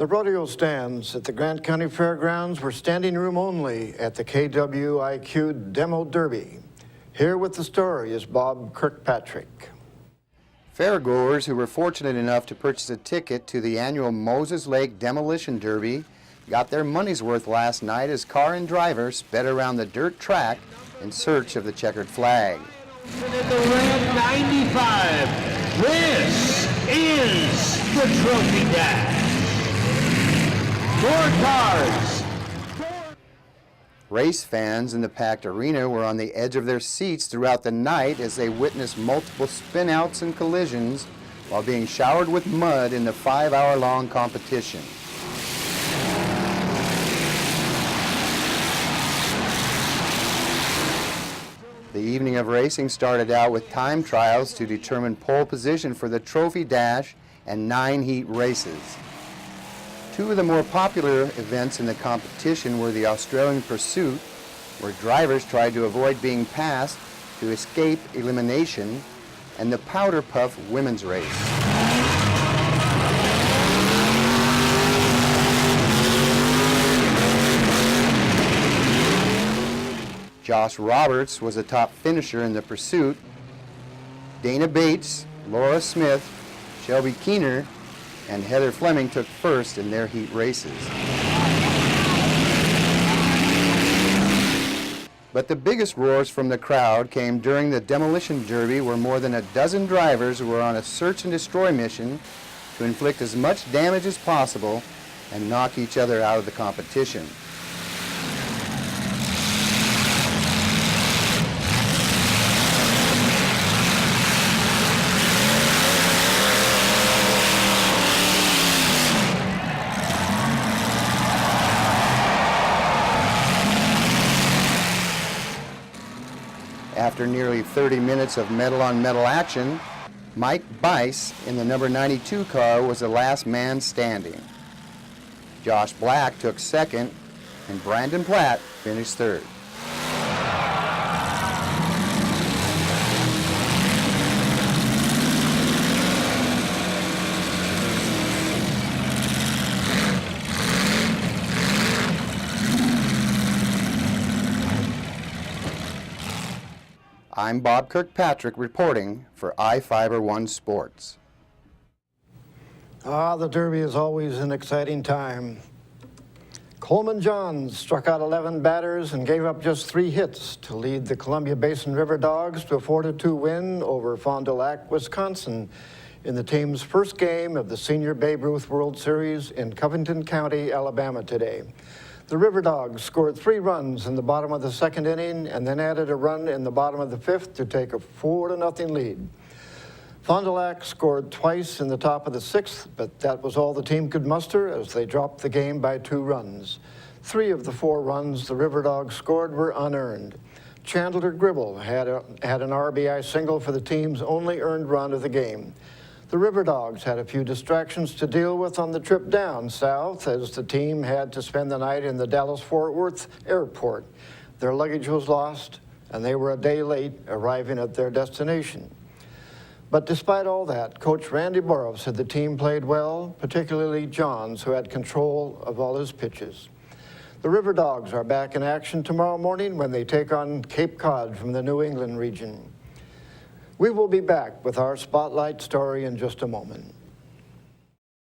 The rodeo stands at the Grant County Fairgrounds were standing room only at the KWIQ Demo Derby. Here with the story is Bob Kirkpatrick. Fairgoers who were fortunate enough to purchase a ticket to the annual Moses Lake Demolition Derby got their money's worth last night as car and driver sped around the dirt track in search of the checkered flag. In the red 95, this is the Trophy Dash. 4 cars. Race fans in the packed arena were on the edge of their seats throughout the night as they witnessed multiple spinouts and collisions while being showered with mud in the 5-hour-long competition. The evening of racing started out with time trials to determine pole position for the Trophy Dash and 9 heat races. 2 of the more popular events in the competition were the Australian Pursuit, where drivers tried to avoid being passed to escape elimination, and the Powder Puff Women's Race. Josh Roberts was the top finisher in the Pursuit. Dana Bates, Laura Smith, Shelby Keener, and Heather Fleming took first in their heat races. But the biggest roars from the crowd came during the Demolition Derby, where more than a dozen drivers were on a search and destroy mission to inflict as much damage as possible and knock each other out of the competition. After nearly 30 minutes of metal-on-metal action, Mike Bice in the number 92 car was the last man standing. Josh Black took second, and Brandon Platt finished third. I'm Bob Kirkpatrick reporting for iFIBER 1 Sports. The Derby is always an exciting time. Coleman Johns struck out 11 batters and gave up just 3 hits to lead the Columbia Basin River Dogs to a 4-2 win over Fond du Lac, Wisconsin, in the team's first game of the Senior Babe Ruth World Series in Covington County, Alabama today. The River Dogs scored 3 runs in the bottom of the 2nd inning and then added a run in the bottom of the 5th to take a 4-0 lead. Fond du Lac scored twice in the top of the 6th, but that was all the team could muster as they dropped the game by 2 runs. 3 of the 4 runs the River Dogs scored were unearned. Chandler Gribble had an RBI single for the team's only earned run of the game. The River Dogs had a few distractions to deal with on the trip down south as the team had to spend the night in the Dallas-Fort Worth airport. Their luggage was lost, and they were a day late arriving at their destination. But despite all that, Coach Randy Borov said the team played well, particularly Johns, who had control of all his pitches. The River Dogs are back in action tomorrow morning when they take on Cape Cod from the New England region. We will be back with our Spotlight story in just a moment.